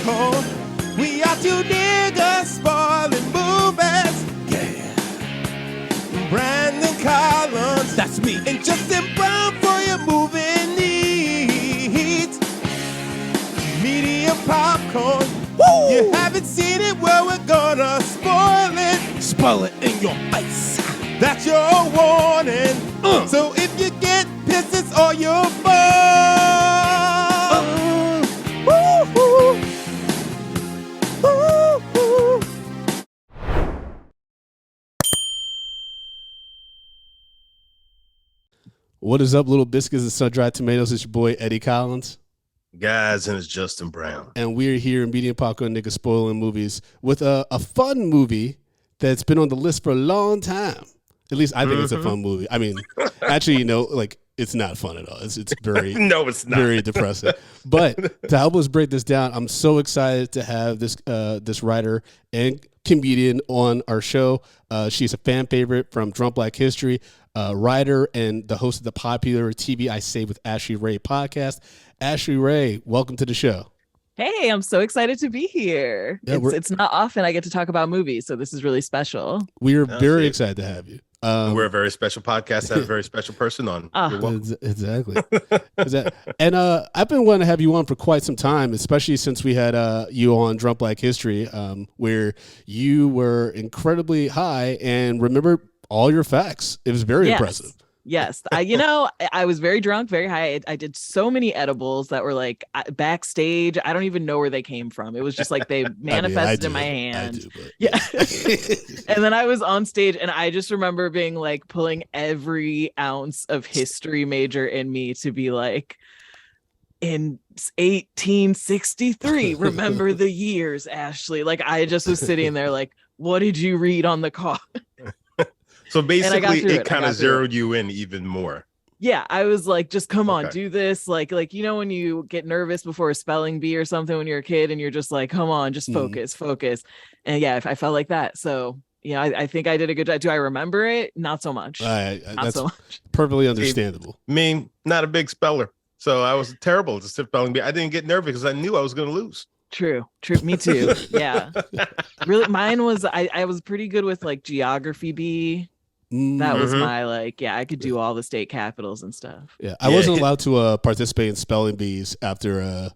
popcorn. We are two niggas spoiling movies. Yeah. Brandon Collins, that's me, and Justin Brown for your movie needs. Media popcorn. Woo! You haven't seen it, well, we're gonna spoil it. Spoil it in your face. That's your warning. So if you get pissed, it's all your fault. Woo-hoo. Woo-hoo. What is up, little biscuits and sun-dried tomatoes? It's your boy, Eddie Collins. Guys, and it's Justin Brown. And we're here in Media Popcorn Niggas Spoiling Movies with a fun movie that's been on the list for a long time. At least I think it's a fun movie. I mean, actually, it's not fun at all. It's very no, it's not. Very depressing. But to help us break this down, I'm so excited to have this writer and comedian on our show. She's a fan favorite from Drunk Black History, writer and the host of the popular TV I Say with Ashely Ray podcast. Ashely Ray, welcome to the show. Hey, I'm so excited to be here. Yeah, it's not often I get to talk about movies, so this is really special. We are very excited to have you. We're a very special podcast. Have a very special person on. Exactly. And I've been wanting to have you on for quite some time, especially since we had you on Drunk Black History, where you were incredibly high and remembered all your facts. It was very impressive. Yes. I was very drunk, very high. I did so many edibles that were like backstage. I don't even know where they came from. It was just like they manifested in my hand. Yeah. And then I was on stage and I just remember being like pulling every ounce of history major in me to be like, in 1863, remember the years, Ashely. Like I just was sitting there like, what did you read on the card? So basically, it kind of zeroed you in even more. Yeah, I was like, just come on, do this. Like when you get nervous before a spelling bee or something when you're a kid, and you're just like, come on, just focus. And yeah, I felt like that. So yeah, I think I did a good job. Do I remember it? Not so much. Not so much. Perfectly understandable. I mean, not a big speller, so I was terrible at the spelling bee. I didn't get nervous because I knew I was going to lose. True. Me too. Yeah. Really, mine was I was pretty good with like geography B. That was my I could do all the state capitals and stuff. Yeah, I wasn't allowed to participate in spelling bees after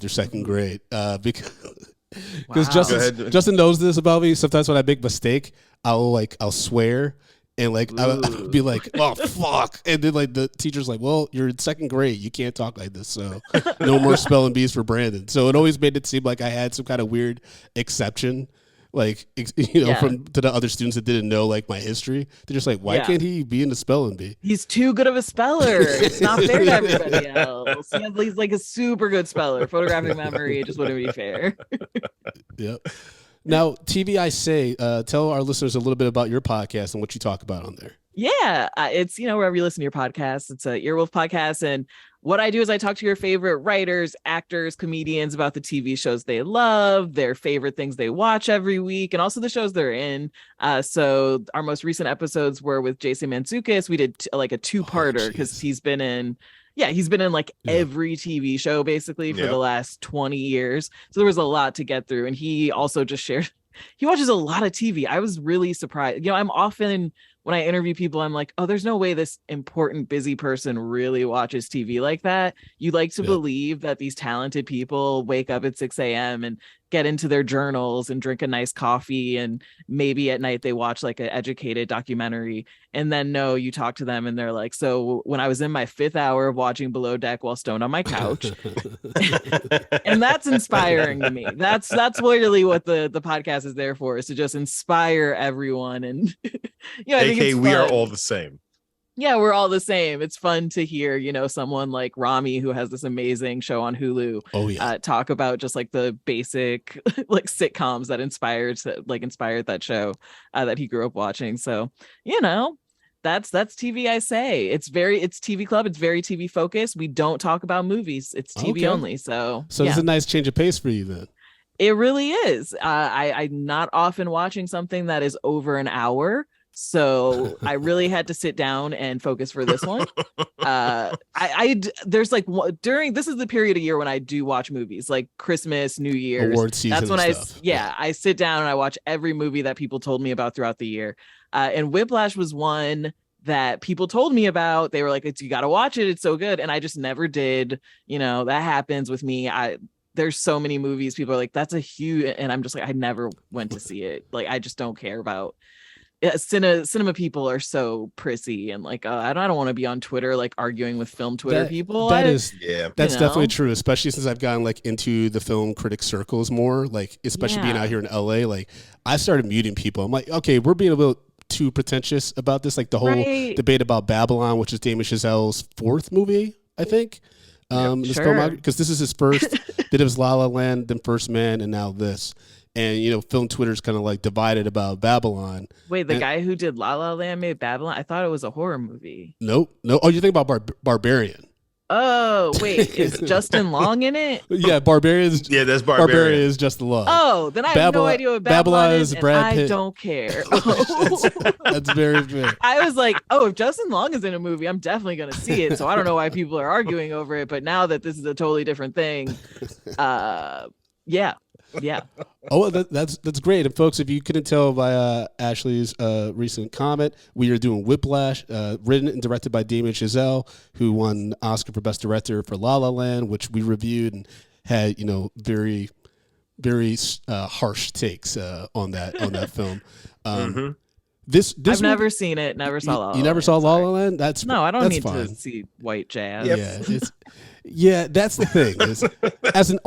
second grade because Justin knows this about me. Sometimes when I make a mistake, I'll swear and I'll be like, oh fuck, and then the teacher's like, well, you're in second grade, you can't talk like this, so no more spelling bees for Brandon. So it always made it seem like I had some kind of weird exception. To the other students that didn't know my history. They're just like, why can't he be in the spelling bee? He's too good of a speller. It's not fair to everybody else. He's like a super good speller. Photographic memory, it just wouldn't be fair. Yep. Now, TV I Say, tell our listeners a little bit about your podcast and what you talk about on there. Yeah, it's, wherever you listen to your podcast, it's a Earwolf podcast. And what I do is I talk to your favorite writers, actors, comedians about the TV shows they love, their favorite things they watch every week, and also the shows they're in. So our most recent episodes were with Jason Mantzoukas. We did a two-parter because he's been in every TV show basically for the last 20 years. So there was a lot to get through. And he also just shared, he watches a lot of TV. I was really surprised. I'm often, when I interview people, I'm like, oh, there's no way this important, busy person really watches TV like that. You like to believe that these talented people wake up at 6 a.m. and get into their journals and drink a nice coffee. And maybe at night they watch an educated documentary. And then no, you talk to them and they're like, so when I was in my 5th hour of watching Below Deck while stoned on my couch, and that's inspiring to me. That's really what the podcast is there for, is to just inspire everyone. And I think it's fun. We are all the same. Yeah, we're all the same. It's fun to hear, someone like Rami, who has this amazing show on Hulu, talk about just the basic sitcoms that inspired that show that he grew up watching. So, that's TV I Say. It's TV Club. It's very TV focused. We don't talk about movies. It's TV only. So it's a nice change of pace for you then. It really is. I'm not often watching something that is over an hour. So I really had to sit down and focus for this one. There's like this is the period of year when I do watch movies, like Christmas, New Year's. Award season. That's when stuff. I sit down and I watch every movie that people told me about throughout the year. And Whiplash was one that people told me about. They were like, you got to watch it. It's so good. And I just never did. That happens with me. There's so many movies people are like, that's a huge, and I'm just like, I never went to see it. Like, I just don't care about cinema people are so prissy and like I don't want to be on Twitter like arguing with film Twitter people. That's definitely true, especially since I've gotten like into the film critic circles more, like especially being out here in LA. Like I started muting people. I'm like, okay, we're being a little too pretentious about this, like the whole debate about Babylon, which is Damien Chazelle's fourth movie, I think. Because this is his first. Then it was La La Land, then First Man, and now this. And film Twitter's kind of like divided about Babylon. Wait, the guy who did La La Land made Babylon? I thought it was a horror movie. Nope. No. Oh, you think about Barbarian? Oh, wait, is Justin Long in it? Yeah, Barbarian's. Yeah, that's Barbarian. Barbarian is Justin Long. Oh, then I have no idea what Babylon is, and Brad Pitt. I don't care. That's very fair. I was like, if Justin Long is in a movie, I'm definitely going to see it. So I don't know why people are arguing over it. But now that this is a totally different thing, yeah. Oh, that's great. And folks, if you couldn't tell by Ashely's recent comment, we are doing Whiplash, written and directed by Damien Chazelle, who won an Oscar for Best Director for La La Land, which we reviewed and had very, very harsh takes on that film. This I've never seen it. Never saw La La Land. You never saw La La Land? I don't need fine. to see white jazz. Yeah, that's the thing. As an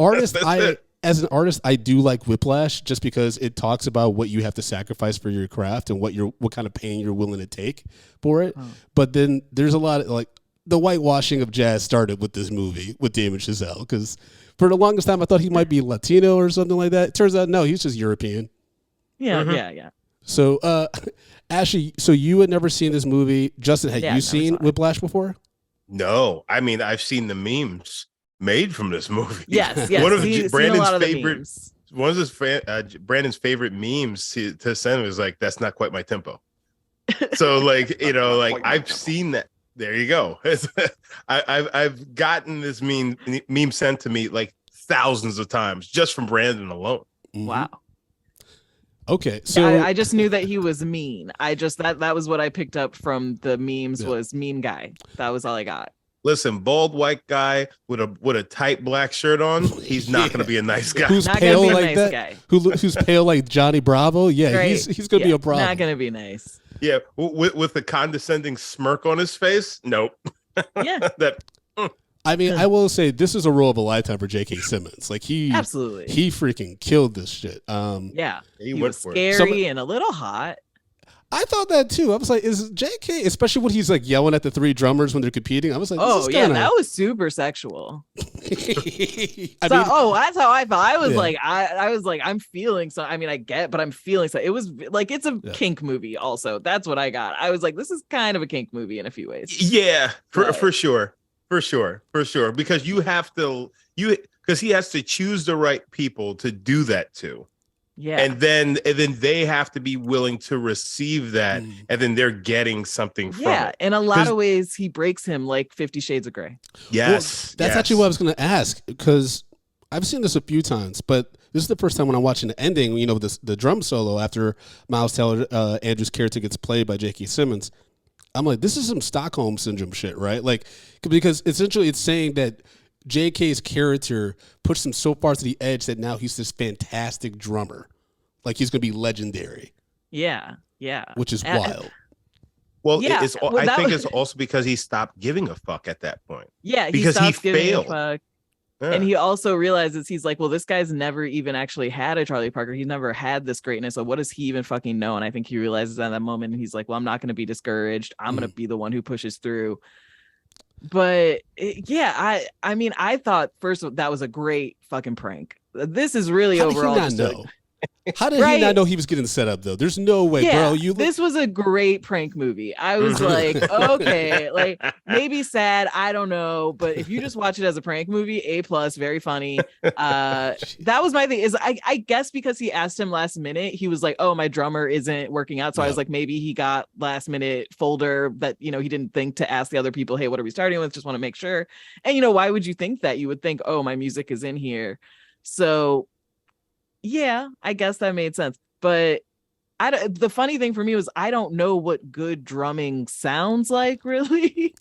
artist, I do like Whiplash just because it talks about what you have to sacrifice for your craft and what kind of pain you're willing to take for it. But then there's a lot of like the whitewashing of jazz started with this movie with Damien Chazelle, because for the longest time I thought he might be Latino or something like that. It turns out no, he's just European. Yeah. So Ashely, so you had never seen this movie. Justin, had you seen Whiplash before? No, I mean I've seen the memes made from this movie. Yes. One of Brandon's favorite memes to send was like, "That's not quite my tempo." So like I've seen that. There you go. I've gotten this meme sent to me like thousands of times just from Brandon alone. Wow. Okay, so I just knew that he was mean. That was what I picked up from the memes was meme guy. That was all I got. Listen, bald white guy with a tight black shirt on, he's not going to be a nice guy. Who's not pale gonna be a like nice that? guy. Who's pale like Johnny Bravo? Yeah, right. He's going to be a problem. Not going to be nice. Yeah, with the condescending smirk on his face. Nope. Yeah. I mean, I will say this is a role of a lifetime for J.K. Simmons. Like he freaking killed this shit. He was scary and a little hot. I thought that too. I was like, is J.K., especially when he's like yelling at the three drummers when they're competing. I was like, that was super sexual. That's how I felt. I was like, I was like, I'm feeling so. I mean, I get, but I'm feeling so. It was like it's a kink movie. Also, that's what I got. I was like, this is kind of a kink movie in a few ways. Yeah, for sure. Because because he has to choose the right people to do that to. Yeah. And then they have to be willing to receive that, and then they're getting something from it. Yeah, in a lot of ways, he breaks him like 50 Shades of Grey. Yes. Well, that's actually what I was going to ask, because I've seen this a few times, but this is the first time when I'm watching the ending, the drum solo after Miles Teller Andrew's character gets played by J.K. Simmons. I'm like, this is some Stockholm Syndrome shit, right? Like, because essentially it's saying that J.K.'s character pushed him so far to the edge that now he's this fantastic drummer. Like, he's going to be legendary. Yeah. Which is wild. Well, I think it's also because he stopped giving a fuck at that point. Yeah, because he failed. Yeah. And he also realizes, he's like, well, this guy's never even actually had a Charlie Parker. He's never had this greatness. So what does he even fucking know? And I think he realizes at that moment, and he's like, well, I'm not going to be discouraged. I'm going to be the one who pushes through. But I mean, I thought first that was a great fucking prank. This is really overall just How did he not know he was getting set up though? There's no way, bro. This was a great prank movie. I was like, okay, like maybe sad, I don't know, but if you just watch it as a prank movie, A+, very funny. That was my thing. Is I guess because he asked him last minute, he was like, oh, my drummer isn't working out, so I was like, maybe he got last minute folder that he didn't think to ask the other people, hey, what are we starting with? Just want to make sure. And why would you think that? You would think, oh, my music is in here. So yeah, I guess that made sense. But the funny thing for me was I don't know what good drumming sounds like, really.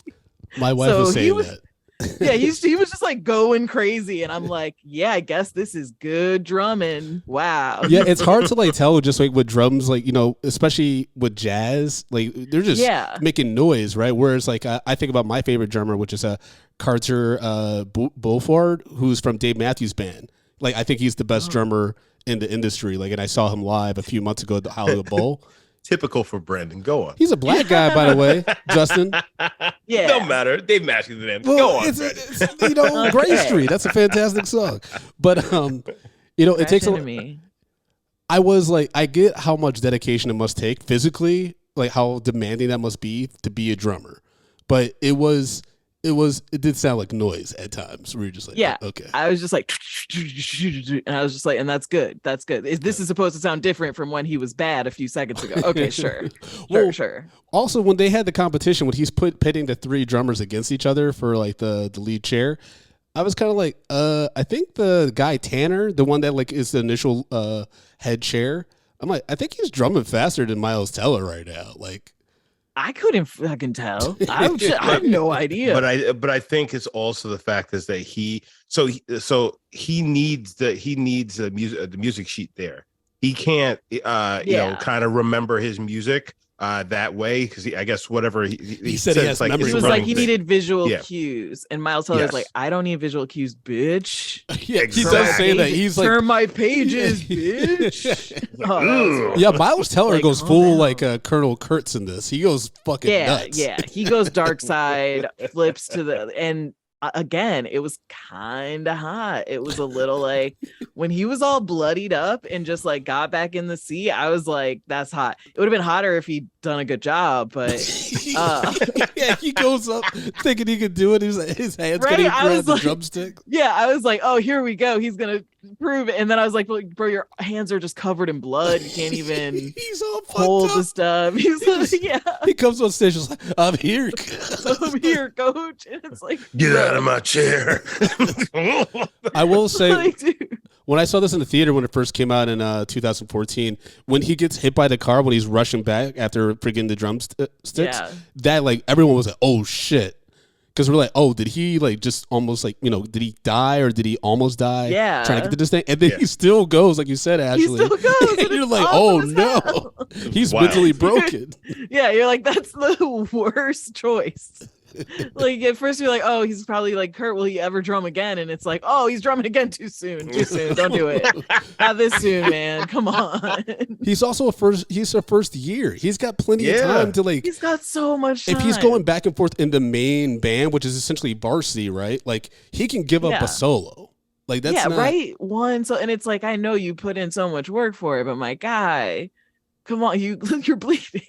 My wife was saying that. Yeah, he was just like going crazy, and I'm like, yeah, I guess this is good drumming. Wow. Yeah, it's hard to like tell just like with drums, like especially with jazz, like they're just making noise, right? Whereas like I think about my favorite drummer, which is Carter Beauford, who's from Dave Matthews Band. Like I think he's the best drummer in the industry. Like, and I saw him live a few months ago at the Hollywood Bowl. Typical for Brandon. Go on. He's a black guy, by the way, Justin. Yeah. Don't matter. Dave Matthews Band. Well, go on. It's Gray Street. That's a fantastic song. But it takes a. I was like, I get how much dedication it must take physically, like how demanding that must be to be a drummer. But it did sound like noise at times. We were just like, yeah, oh, okay. I was just like, and I was just like, and that's good. That's good. This is supposed to sound different from when he was bad a few seconds ago. Okay, sure. Sure. Also, when they had the competition, when he's pitting the three drummers against each other for like the lead chair, I was kind of like, I think the guy Tanner, the one that like is the initial head chair, I'm like, I think he's drumming faster than Miles Teller right now. Like, I couldn't fucking tell. I have no idea. But I think it's also the fact is that he needs the music sheet there. He can't kind of remember his music that way because I guess whatever he said he has like memory. It was like he needed visual cues, and Miles Teller's like, I don't need visual cues, bitch. Yeah, exactly. He does say that. He's like, turn my pages, bitch. Yeah, Miles Teller goes full like Colonel Kurtz in this. He goes fucking nuts. Yeah, he goes dark side, flips to and. Again, it was kind of hot. It was a little like when he was all bloodied up and just like got back in the seat. I was like, that's hot. It would have been hotter if he'd done a good job, but yeah, he goes up thinking he could do it. He's like, his hands getting grab the drumstick. Yeah, I was like, oh, here we go. He's gonna prove it. And then I was like, bro, your hands are just covered in blood. You can't even he's all hold the stuff. He's like, yeah. He comes on stage, just like, I'm here. I'm here, coach. And it's like, get out of my chair. I will say, like, dude. When I saw this in the theater when it first came out in 2014, when he gets hit by the car when he's rushing back after freaking the drumsticks, that like everyone was like, oh shit. Because we're like, oh, did he like just almost like, did he die or did he almost die? Yeah. Trying to get to this thing. And then he still goes, like you said, Ashely. He still goes. And you're like, oh no. He's mentally broken. Yeah, you're like, that's the worst choice. Like at first you're like, oh, he's probably like, Kurt, will he ever drum again? And it's like, oh, he's drumming again too soon. Don't do it. Not this soon, man. Come on. He's also he's a first year. He's got plenty of time to like, he's got so much time. If he's going back and forth in the main band, which is essentially varsity, right? Like he can give up a solo. Like that's right. So and it's like, I know you put in so much work for it, but my guy, come on, you're bleeding.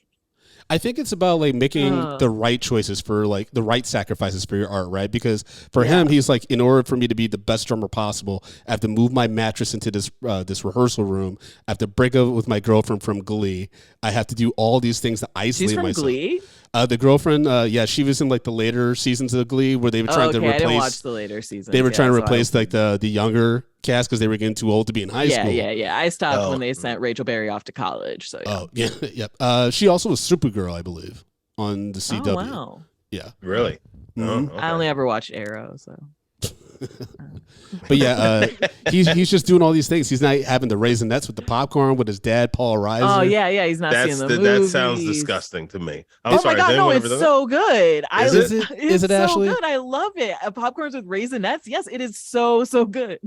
I think it's about like making the right choices for like the right sacrifices for your art, right? Because for him, he's like, in order for me to be the best drummer possible, I have to move my mattress into this rehearsal room. I have to break up with my girlfriend from Glee. I have to do all these things to isolate myself. She's from Glee? The girlfriend, she was in like the later seasons of Glee where they were trying to replace. I didn't watch the later seasons. They were trying to replace like the younger cast because they were getting too old to be in high school. Yeah. I stopped when they sent Rachel Berry off to college. So she also was Supergirl, I believe, on the CW. Oh wow. Yeah. Really? Mm-hmm. Okay. I only ever watched Arrow, so. But he's just doing all these things. He's not having the raisinets with the popcorn with his dad, Paul Reiser. Oh yeah, he's not seeing the movies. That sounds disgusting to me. I'm sorry. My god, no, it's so good. Is it it's so Ashely? Good. I love it. Popcorns with raisinets. Yes, it is so good.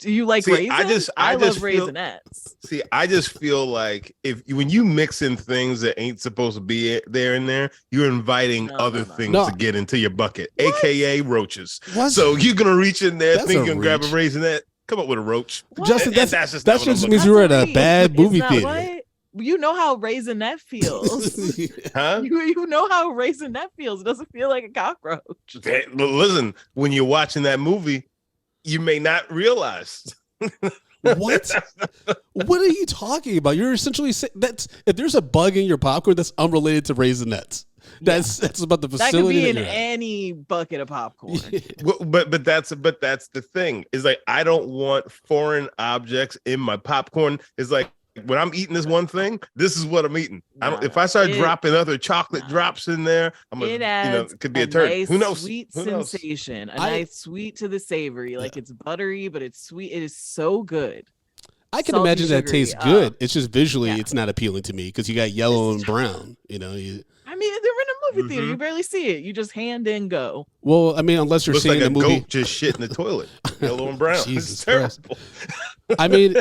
Do you like raisins? I love raisinets. I just feel like when you mix in things that ain't supposed to be there in there, you're inviting other things to get into your bucket, aka roaches. So you're gonna reach in there thinking grab a raisinette. Come up with a roach. Justin, And that just just means you were at a bad movie theater. What? You know how Raisinette feels. Huh? You know how Raisinette feels. It doesn't feel like a cockroach. Hey, listen, when you're watching that movie, you may not realize. What? What are you talking about? You're essentially saying that's if there's a bug in your popcorn that's unrelated to Raisinets. That's about the facility. That could be in any bucket of popcorn. Well, but that's the thing. Is like I don't want foreign objects in my popcorn. It's like when I'm eating this one thing, this is what I'm eating. If I start dropping other chocolate drops in there, it could be a turn. Nice Who knows? Sweet sensation. A nice sweet to the savory. Like it's buttery, but it's sweet. It is so good. I can imagine that tastes good. It's just visually, it's not appealing to me because you got yellow and brown. I mean, they're in a movie theater. You barely see it. You just hand in go. Well, I mean, unless you're seeing like the movie, goat just shit in the toilet, yellow and brown. Jesus It's terrible. I mean,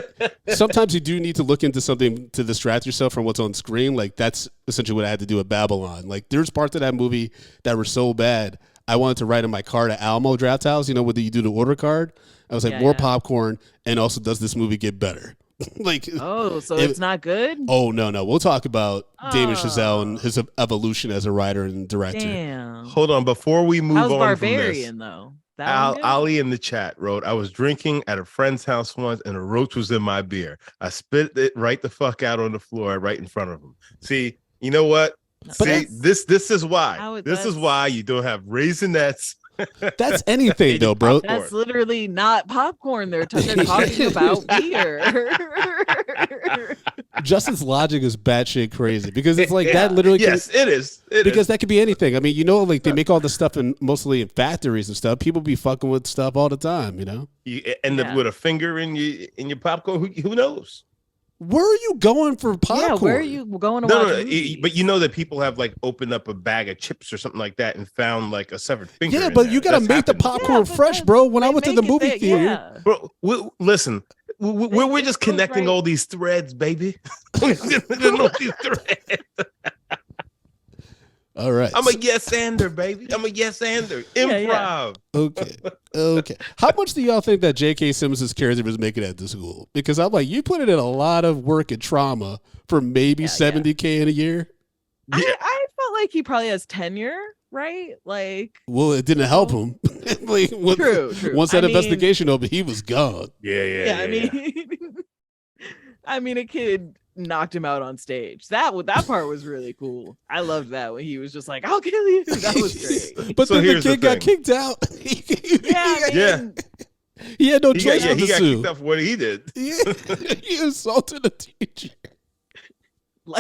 sometimes you do need to look into something to distract yourself from what's on screen. Like that's essentially what I had to do at Babylon. Like there's parts of that movie that were so bad, I wanted to write in my card at Alamo Draft House. You know, where you do the order card. I was like, more popcorn, and also does this movie get better? Like, so it's not good. Oh no, we'll talk about Damien Chazelle and his evolution as a writer and director. Damn. Hold on, before we move How's on Barbarian from this, though? Ali in the chat wrote, I was drinking at a friend's house once and a roach was in my beer. I spit it right the fuck out on the floor right in front of him. See, you know what? See, this is why. This is why you don't have Raisinets. That's anything though, bro. That's literally not popcorn. They're talking about beer. Justin's logic is batshit crazy because it's like that literally. Yes, it is. Because that could be anything. I mean, like they make all the stuff mostly in factories and stuff. People be fucking with stuff all the time, You end up with a finger in your popcorn. Who knows? Where are you going for popcorn? Yeah, where are you going to watch movies? But you know that people have like opened up a bag of chips or something like that and found like a severed finger. Yeah, but you got to make the popcorn fresh, bro. When I went to the movie theater, bro, listen, we're just connecting all these threads, baby. All right. I'm a yes-ander, baby. I'm a yes-ander. Improv. Okay. How much do y'all think that J.K. Simmons' character was making at the school? Because I'm like, you put in a lot of work and trauma for maybe $70K in a year. I felt like he probably has tenure, right? Like, well, it didn't help him. True. Once that investigation opened, he was gone. Yeah. I mean, a kid knocked him out on stage. That part was really cool. I loved that when he was just like, "I'll kill you." That was great. But then the kid got kicked out. He had no choice but to sue. He got kicked out for what he did. Yeah, he assaulted a teacher.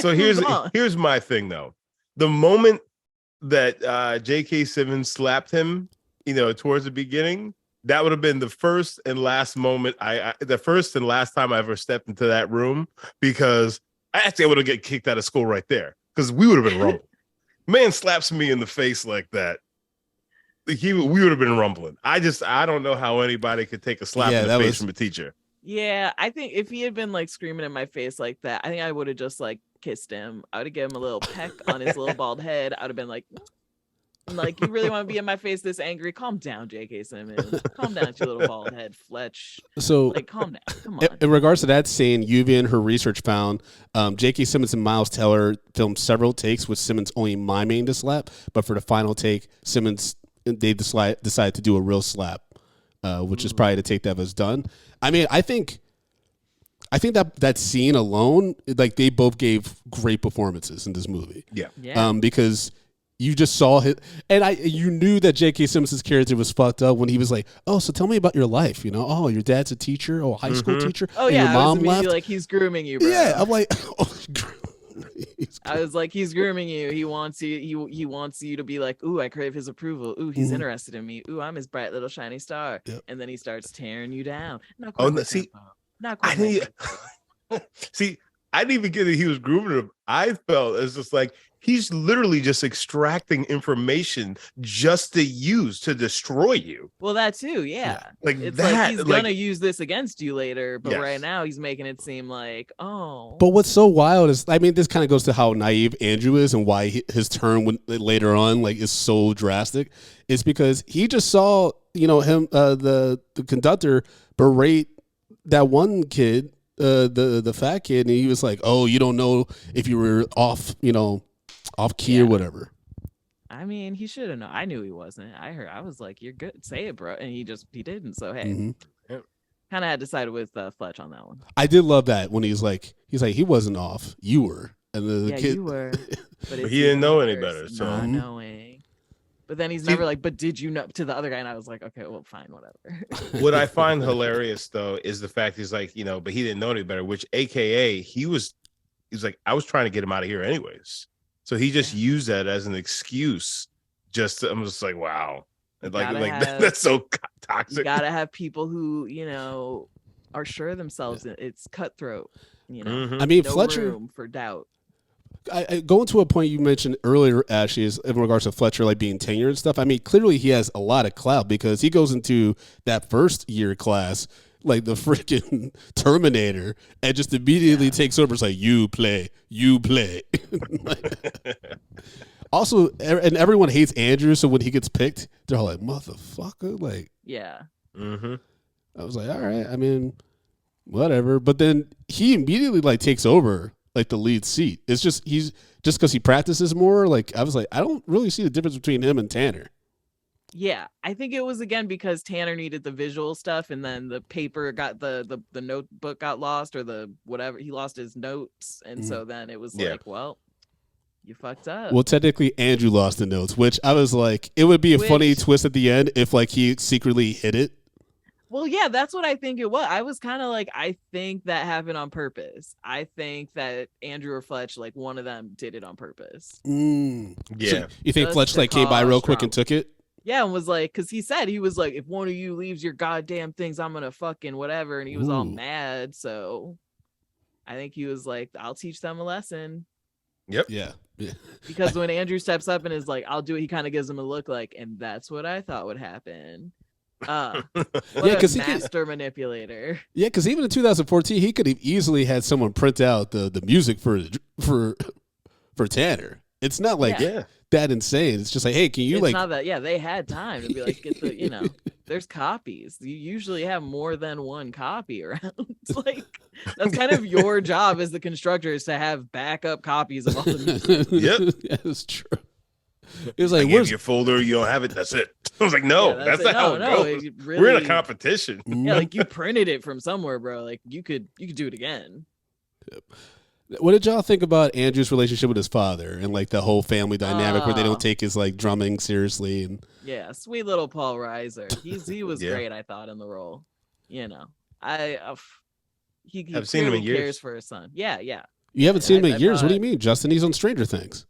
So here's my thing though. The moment that J.K. Simmons slapped him, towards the beginning, that would have been the first and last moment the first and last time I ever stepped into that room, because I would have get kicked out of school right there because we would have been rumbling. Man slaps me in the face like that. We would have been rumbling. I don't know how anybody could take a slap in the face from a teacher. Yeah, I think if he had been like screaming in my face like that, I think I would have just like kissed him. I would have given him a little peck on his little bald head. I would have been like, you really want to be in my face this angry? Calm down, J.K. Simmons. Calm down, you little bald head, Fletch. So, calm down. Come on. In regards to that scene, UV and her research found J.K. Simmons and Miles Teller filmed several takes with Simmons only miming the slap, but for the final take, they decided to do a real slap, which is probably the take that was done. I mean, I think that scene alone, like they both gave great performances in this movie. Yeah. Because you just saw it, and you knew that J.K. Simmons' character was fucked up when he was like, "Oh, so tell me about your life. Oh, your dad's a teacher, a high school teacher. Oh and yeah, your mom left. Like he's grooming you, bro. Yeah, I'm like, I was like, he's grooming you. He wants you. He wants you to be like, ooh, I crave his approval. Ooh, he's interested in me. Ooh, I'm his bright little shiny star. Yep. And then he starts tearing you down. Not quite I didn't even get that he was grooming him. I felt it's just like he's literally just extracting information just to use to destroy you. Well, that too, yeah. Like it's that, like he's gonna use this against you later, but right now he's making it seem like, oh. But what's so wild is, I mean, this kind of goes to how naive Andrew is and why his turn later on is so drastic. It's because he just saw him, the conductor berate that one kid, the fat kid, and he was like, "Oh, you don't know if you were off, off key or whatever." I mean, he should have known. I knew he wasn't. I was like, "You're good. Say it, bro," and he didn't. So hey, kind of had to side with Fletch on that one. I did love that when he's like, he wasn't off, you were, and the kid, you were, but he didn't know any better. So not knowing. But then he's never like, but did you know, to the other guy? And I was like, okay, well, fine, whatever. What I find hilarious though is the fact he's like, but he didn't know any better, which AKA he was like, I was trying to get him out of here anyways. So he just used that as an excuse. I'm just like, wow. That's so toxic. You gotta have people who, are sure of themselves. It's cutthroat, I mean, no Fletcher, room for doubt. I going to a point you mentioned earlier, Ashley, is in regards to Fletcher like being tenured and stuff. I mean, clearly he has a lot of clout because he goes into that first year class like the freaking Terminator and just immediately takes over. It's like, you play. Also, and everyone hates Andrew, so when he gets picked, they're all like, motherfucker. Like, yeah. Mm-hmm. I was like, all right, I mean, whatever. But then he immediately like takes over like the lead seat. It's just he's just because he practices more. Like, I was like, I don't really see the difference between him and Tanner. Yeah, I think it was again because Tanner needed the visual stuff, and then the paper got the notebook got lost, or the whatever, he lost his notes, and so then it was like, well, you fucked up. Well, technically, Andrew lost the notes, which I was like, it would be a funny twist at the end if like he secretly hid it. Well, yeah, that's what I think it was. I was kind of like, I think that happened on purpose. I think that Andrew or Fletch, like one of them, did it on purpose. Yeah. So you think Fletch like came by real quick and took it? Yeah, and was like, because he said, he was like, if one of you leaves your goddamn things, I'm gonna fucking whatever, and he was all mad. So I think he was like, I'll teach them a lesson. Yep. Yeah. Because when Andrew steps up and is like, I'll do it, he kind of gives him a look like, and that's what I thought would happen. Because master manipulator. Yeah, because even in 2014, he could have easily had someone print out the music for Tanner. It's not like that insane. It's just like, hey, can you it's not that. Yeah, they had time to be like, get the, there's copies. You usually have more than one copy around. It's like, that's kind of your job as the constructor, is to have backup copies of all the music. Yep, that's true. It was like, where's your folder? You don't have it. That's it. I was like, no, that's not how it goes. Really, we're in a competition. Yeah, like you printed it from somewhere, bro. Like you could do it again. Yep. What did y'all think about Andrew's relationship with his father and like the whole family dynamic where they don't take his like drumming seriously? And sweet little Paul Reiser. He was great, I thought, in the role. He I've seen him in years. Cares for his son. Yeah. You haven't seen him in years. What do you mean, Justin? He's on Stranger Things.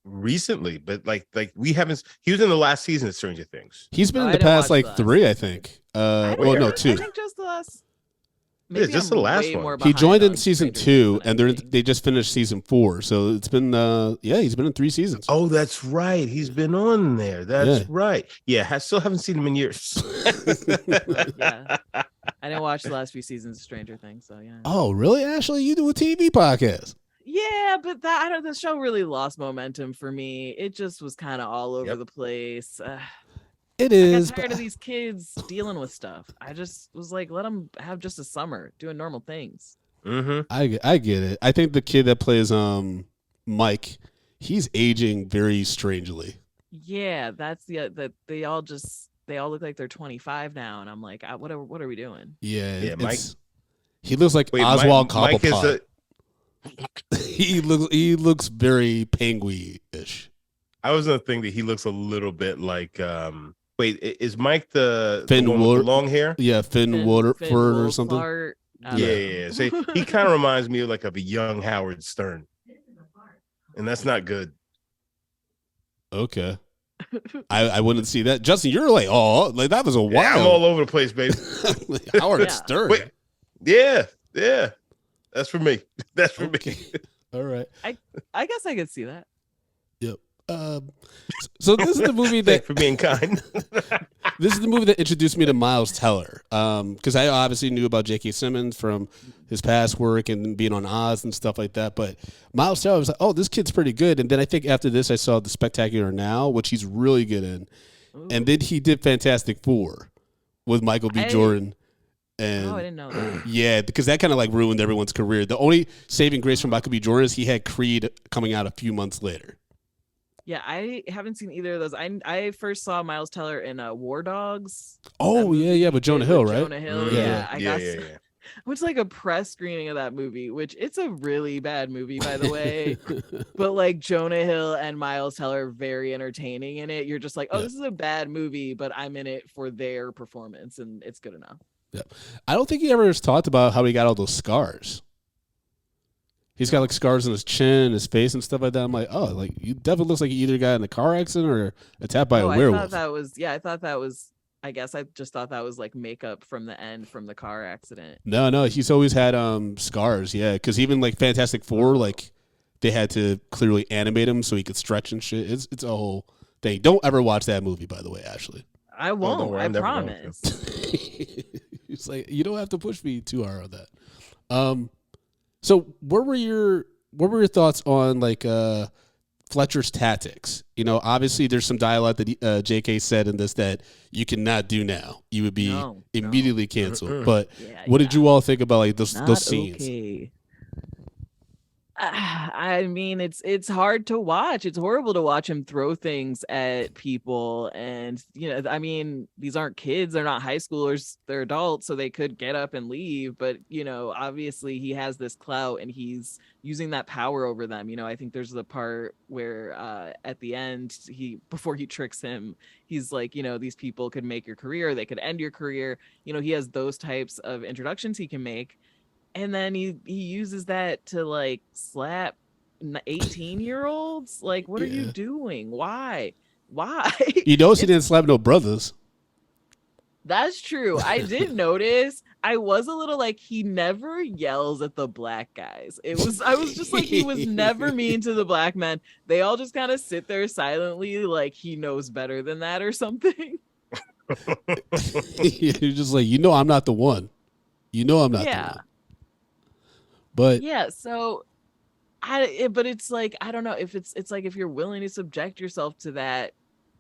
Recently, but like we haven't. He was in the last season of Stranger Things. He's been in the past like 3, I think. No, 2. I think just the last. Maybe just the last one. He joined in season 2, and they just finished season 4. So it's been he's been in 3 seasons. Oh, that's right. He's been on there. That's right. Yeah, I still haven't seen him in years. Yeah, I didn't watch the last few seasons of Stranger Things. So yeah. Oh, really, Ashley? You do a TV podcast? Yeah, but the show really lost momentum for me. It just was kind of all over the place. It is. I got tired of these kids dealing with stuff. I just was like, let them have just a summer doing normal things. Mm-hmm. I get it. I think the kid that plays Mike, he's aging very strangely. Yeah, that's that they all look like they're 25 now, and I'm like, what are we doing? Yeah, Mike. He looks like Oswald Cobblepot. He looks very penguin-ish. I was gonna think that he looks a little bit like wait, is Mike the Finn one with the long hair? Yeah, Finn Woodford or something. Yeah. So he kind of reminds me of like a young Howard Stern, and that's not good. Okay. I wouldn't see that. Justin, you're like, that was a wild. Yeah, I'm all over the place, baby. Howard Stern. Wait, yeah. That's for me. That's for me. All right. I guess I could see that. Yep. So this is the movie that for being kind. This is the movie that introduced me to Miles Teller. Because I obviously knew about J.K. Simmons from his past work and being on Oz and stuff like that. But Miles Teller was like, oh, this kid's pretty good. And then I think after this, I saw The Spectacular Now, which he's really good in. Ooh. And then he did Fantastic Four with Michael B. Jordan. And I didn't know that. Yeah, because that kind of like ruined everyone's career. The only saving grace from Michael B. Jordan is he had Creed coming out a few months later. Yeah, I haven't seen either of those. I first saw Miles Teller in War Dogs. Oh yeah, but Jonah Hill, right? Jonah Hill, yeah. I went to like a press screening of that movie, which it's a really bad movie, by the way. But like Jonah Hill and Miles Teller are very entertaining in it. You're just like, oh, this is a bad movie, but I'm in it for their performance, and it's good enough. Yeah, I don't think he ever talked about how he got all those scars. He's got like scars on his chin and his face and stuff like that. I'm like, oh, like you definitely looks like you either got in a car accident or attacked by a werewolf. I thought that was. I guess I just thought that was like makeup from the end from the car accident. No, he's always had scars. Yeah, because even like Fantastic Four, like they had to clearly animate him so he could stretch and shit. It's a whole thing. Don't ever watch that movie, by the way, Ashley. I won't. I promise. It's like you don't have to push me too hard on that. So what were your thoughts on like Fletcher's tactics? You know, obviously there's some dialogue that J.K. said in this that you cannot do now. You would be immediately canceled. But what did you all think about like those scenes? Okay. I mean, it's hard to watch. It's horrible to watch him throw things at people. And, you know, I mean, these aren't kids. They're not high schoolers. They're adults. So they could get up and leave. But, you know, obviously he has this clout and he's using that power over them. You know, I think there's the part where at the end, before he tricks him, he's like, you know, these people could make your career. They could end your career. You know, he has those types of introductions he can make. And then he uses that to like slap 18-year-olds. Like, what are you doing? Why? You notice he didn't slap no brothers. That's true. I did notice. I was a little like, he never yells at the black guys. I was just like, he was never mean to the black men. They all just kind of sit there silently like he knows better than that or something. You're just like, you know, I'm not the one. You know, I'm not the one. But yeah, so but it's like, I don't know if it's like if you're willing to subject yourself to that.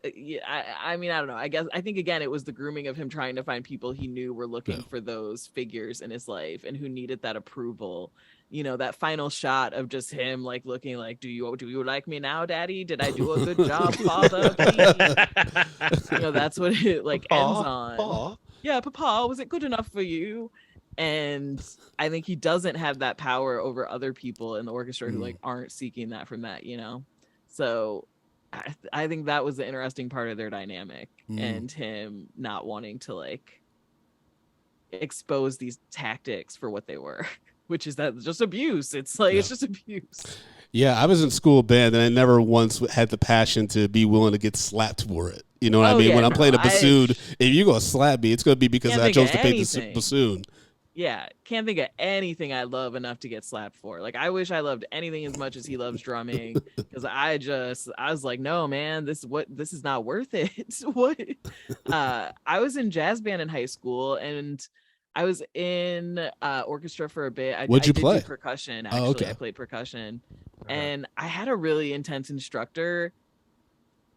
I mean, I don't know. I think again, it was the grooming of him trying to find people he knew were looking for those figures in his life and who needed that approval. You know, that final shot of just him like looking like, do you like me now, Daddy? Did I do a good job, Father? Please? You know, that's what it like ends on. Papa. Yeah, Papa, was it good enough for you? And I think he doesn't have that power over other people in the orchestra who like aren't seeking that from that, you know? So I think that was the interesting part of their dynamic and him not wanting to like expose these tactics for what they were, which is that just abuse. It's like, it's just abuse. Yeah, I was in school band and I never once had the passion to be willing to get slapped for it. You know what I mean? When I'm playing a bassoon, if you're going to slap me, it's going to be because I chose to play the bassoon. Yeah, can't think of anything I love enough to get slapped for. Like, I wish I loved anything as much as he loves drumming, because I was like, no, man, this is not worth it. What? I was in jazz band in high school, and I was in orchestra for a bit. What'd you play? Do percussion, actually. Oh, okay. I played percussion, and I had a really intense instructor.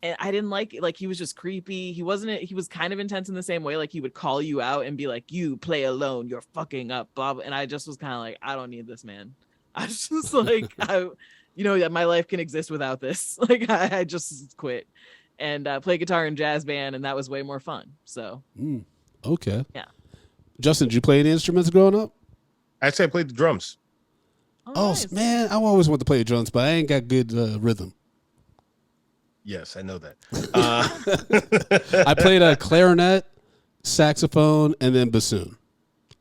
And I didn't like he was just creepy. He was kind of intense in the same way. Like, he would call you out and be like, you play alone, you're fucking up, blah, blah. And I just was kind of like, I don't need this, man. I was just like, my life can exist without this. Like, I just quit and play guitar in jazz band. And that was way more fun. So. Okay. Yeah. Justin, did you play any instruments growing up? Actually, I played the drums. Oh nice. Man, I always wanted to play the drums, but I ain't got good rhythm. Yes, I know that. I played a clarinet, saxophone, and then bassoon.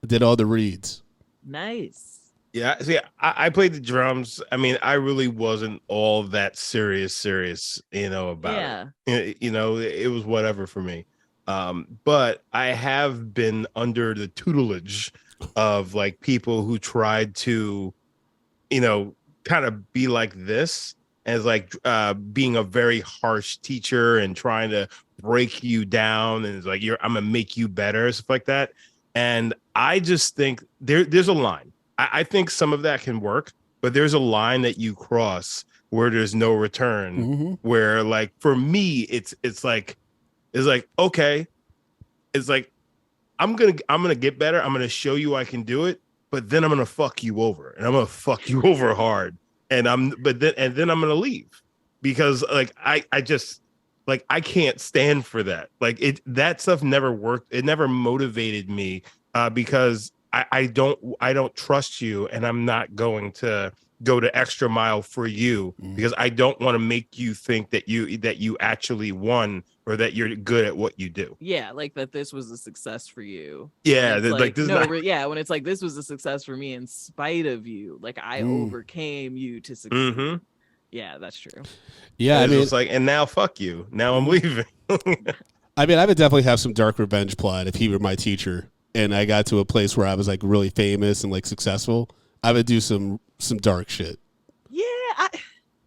I did all the reeds. Nice. Yeah, see, I played the drums. I mean, I really wasn't all that serious, you know, about it. You know, it was whatever for me. But I have been under the tutelage of like people who tried to, you know, kind of be like this. As like being a very harsh teacher and trying to break you down, and it's like I'm gonna make you better, stuff like that. And I just think there's a line. I think some of that can work, but there's a line that you cross where there's no return. Where like for me, it's like okay, it's like I'm gonna get better. I'm gonna show you I can do it, but then I'm gonna fuck you over, and I'm gonna fuck you over hard. And then I'm gonna leave because like I just like I can't stand for that. Like that stuff never worked. It never motivated me because I don't trust you, and I'm not going to go the extra mile for you because I don't want to make you think that you actually won or that you're good at what you do. Yeah, like that this was a success for you. Yeah, like this when it's like this was a success for me in spite of you. Like I overcame you to succeed. Mm-hmm. Yeah, that's true. Yeah, I mean, it's like, and now fuck you. Now I'm leaving. I mean, I would definitely have some dark revenge plot if he were my teacher and I got to a place where I was like really famous and like successful. I would do some dark shit. Yeah, I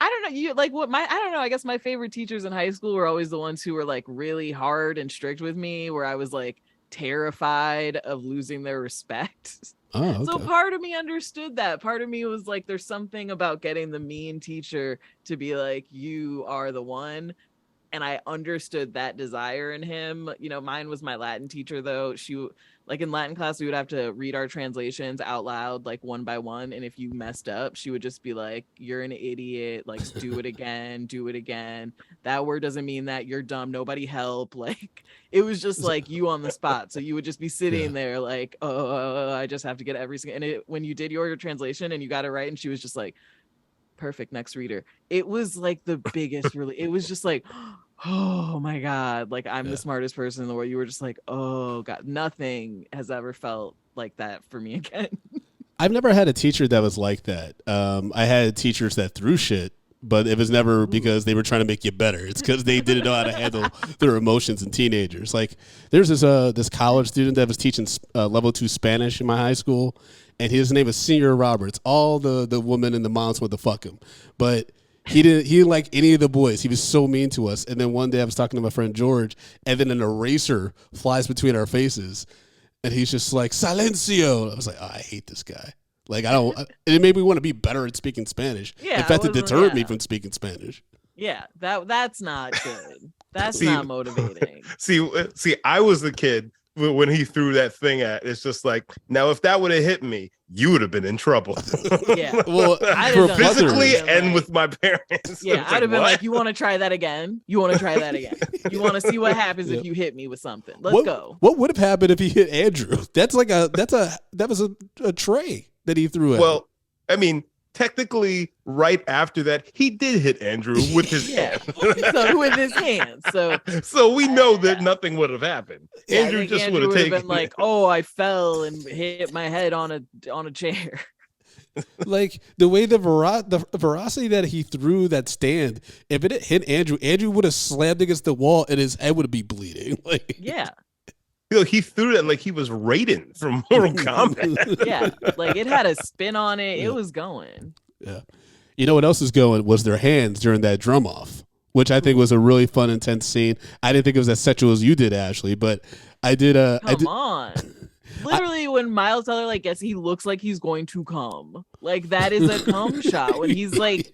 don't know. You like what I don't know. I guess my favorite teachers in high school were always the ones who were like really hard and strict with me, where I was like terrified of losing their respect. Oh, okay. So part of me understood that. Part of me was like, there's something about getting the mean teacher to be like, you are the one. And I understood that desire in him. You know, mine was my Latin teacher, though. She, like in Latin class, we would have to read our translations out loud, like one by one. And if you messed up, she would just be like, you're an idiot. Like, do it again. Do it again. That word doesn't mean that. You're dumb. Nobody help. Like, it was just like you on the spot. So you would just be sitting there like, oh, I just have to get every single. And when you did your translation and you got it right, and she was just like, perfect, next reader. It was like the biggest, really. It was just like, oh my God, like I'm the smartest person in the world. You were just like, oh God, nothing has ever felt like that for me again. I've never had a teacher that was like that. I had teachers that threw shit, but it was never because they were trying to make you better. It's because they didn't know how to handle their emotions in teenagers. Like there's this college student that was teaching level 2 Spanish in my high school, and his name was Senior Roberts. All the women and the moms wanted to fuck him, but he didn't like any of the boys. He was so mean to us. And then one day I was talking to my friend George, and then an eraser flies between our faces, and he's just like, Silencio. I was like, oh, I hate this guy. Like, it made me want to be better at speaking Spanish. Yeah, in fact, it deterred me from speaking Spanish. Yeah, that's not good. That's not motivating. See, I was the kid when he threw that thing at. It's just like, now if that would have hit me, you would have been in trouble. Yeah, well, physically and with my parents. Yeah, I'd have been like, you want to try that again? You want to try that again? You want to see what happens if you hit me with something? Let's go. What would have happened if he hit Andrew? That was a tray that he threw at. Well, I mean, technically, right after that, he did hit Andrew with his hand. So with his hand. So we know that nothing would have happened. Yeah, Andrew just would have been like, oh, I fell and hit my head on a chair. Like the way the veracity that he threw that stand, if it hit Andrew would have slammed against the wall and his head would be bleeding. Like, yeah. He threw that like he was Raiden from Mortal Kombat. Yeah, like it had a spin on it. It was going. Yeah. You know what else was going was their hands during that drum off, which I think was a really fun, intense scene. I didn't think it was as sexual as you did, Ashley, but I did. Come on. Literally, when Miles Teller like gets, he looks like he's going to come. Like that is a cum shot. When he's like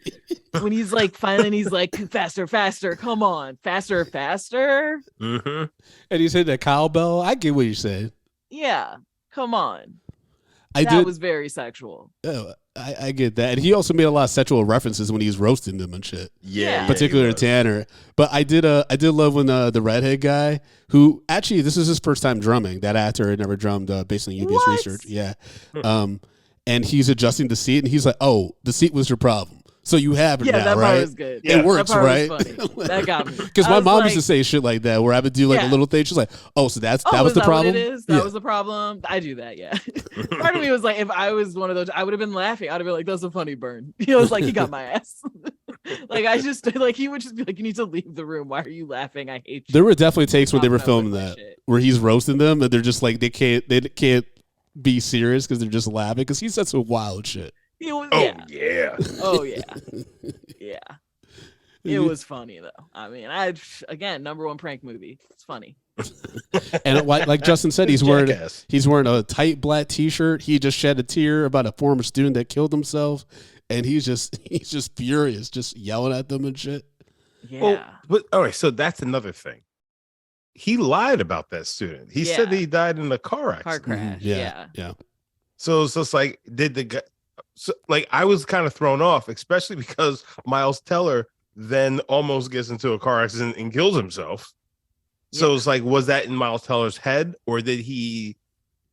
finally, he's like faster, faster. Come on, faster, faster. Mm-hmm. And he's hitting a cowbell. I get what you said. Yeah, come on. That was very sexual. Oh, I get that. And he also made a lot of sexual references when he was roasting them and shit. Yeah. Particularly Tanner. But I did love when the redhead guy, who actually this is his first time drumming. That actor had never drummed based on UBS research. Yeah. And he's adjusting the seat and he's like, oh, the seat was your problem. So you have it now, that right? part was good. It works, right? That got me. Because my mom used to say shit like that, where I would do like a little thing. She's like, "Oh, so that was the problem." What it is? That was the problem. I do that. Yeah. Part of me was like, if I was one of those, I would have been laughing. I'd have been like, "That's a funny burn." He was like, "He got my ass." Like I just like he would just be like, "You need to leave the room. Why are you laughing? I hate you." There were definitely takes when they were filming that where he's roasting them, and they're just like they can't be serious because they're just laughing because he said some wild shit. Yeah. It was funny though. I mean, again, #1 prank movie. It's funny. And like Justin said, he's wearing a tight black T-shirt. He just shed a tear about a former student that killed himself, and he's just furious, just yelling at them and shit. Yeah. But all right, so that's another thing. he lied about that student. He said that he died in a car accident. Car crash. Yeah. So it's just like, did the guy? So like, I was kind of thrown off, especially because Miles Teller then almost gets into a car accident and kills himself. So it's like, was that in Miles Teller's head, or did he,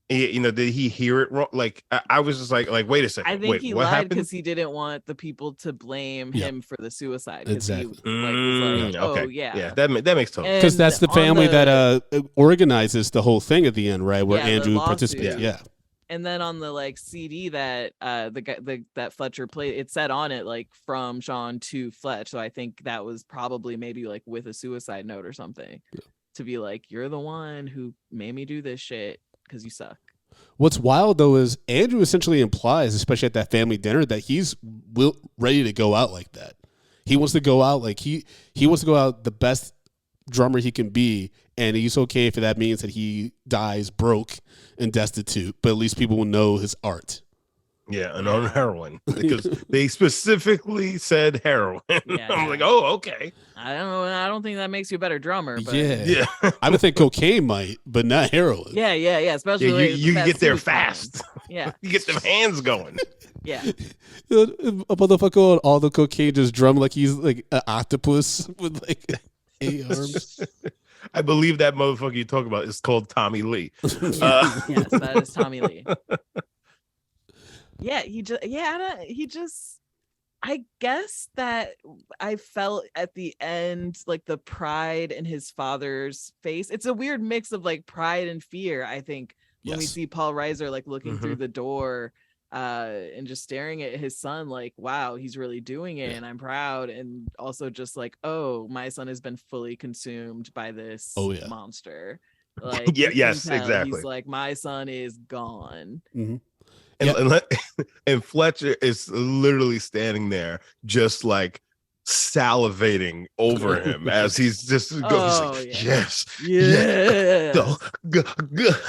did he hear it wrong? Like, I was just like, wait a second. I think he lied because he didn't want the people to blame him for the suicide. Exactly. That makes total. Because that's the family that organizes the whole thing at the end, right? Where Andrew participates. Yeah. And then on the like CD that that Fletcher played, it said on it like from Sean to Fletch. So I think that was probably maybe like with a suicide note or something to be like, you're the one who made me do this shit because you suck. What's wild though is Andrew essentially implies, especially at that family dinner, that he's ready to go out like that. He wants to go out like he wants to go out the best drummer he can be, and he's okay if that means that he dies broke and destitute, but at least people will know his art. Yeah, and on heroin, because they specifically said heroin. Yeah. I'm like, oh, okay. I don't know. I don't think that makes you a better drummer. But... Yeah. I would think cocaine might, but not heroin. Yeah. Especially you get there fast. Yeah, you get them hands going. Yeah. A motherfucker on all the cocaine just drum like he's like an octopus with like 8 arms. I believe that motherfucker you talk about is called Tommy Lee. Yes, that is Tommy Lee. Yeah, I guess that I felt at the end like the pride in his father's face. It's a weird mix of like pride and fear, I think, when we see Paul Reiser like looking through the door and just staring at his son like, wow, he's really doing it and I'm proud. And also just like, oh, my son has been fully consumed by this monster. Like, exactly. He's like, my son is gone. Mm-hmm. And Fletcher is literally standing there just like salivating over him as he's just going, yes.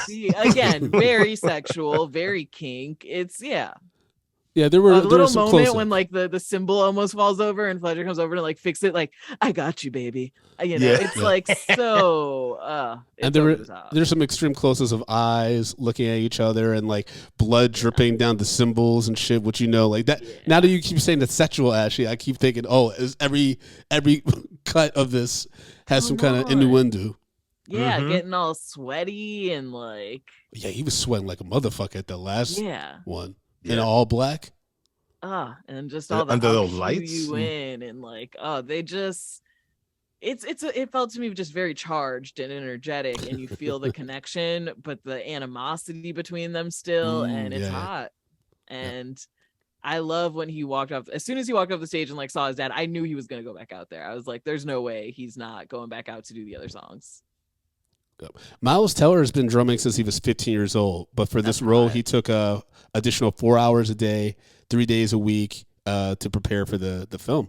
See, again, very sexual, very kink. It's there were a little some moment when like the symbol almost falls over and Fletcher comes over to like fix it, like, I got you, baby. It's like so and there's some extreme close-ups of eyes looking at each other and like blood dripping down the cymbals and shit, which like that. Now that you keep saying it's sexual, Ashley, I keep thinking, is every cut of this has some kind of innuendo. Yeah, getting all sweaty and like he was sweating like a motherfucker at the last one. In Yeah. all black. And just all the under those lights you in and like they just it felt to me just very charged and energetic, and you feel the connection but the animosity between them still, and it's hot. And I love when he walked off, as soon as he walked off the stage and like saw his dad, I knew he was going to go back out there. I was like, there's no way he's not going back out to do the other songs. Miles Teller has been drumming since he was 15 years old, but for this role, he took additional 4 hours a day, 3 days a week to prepare for the film,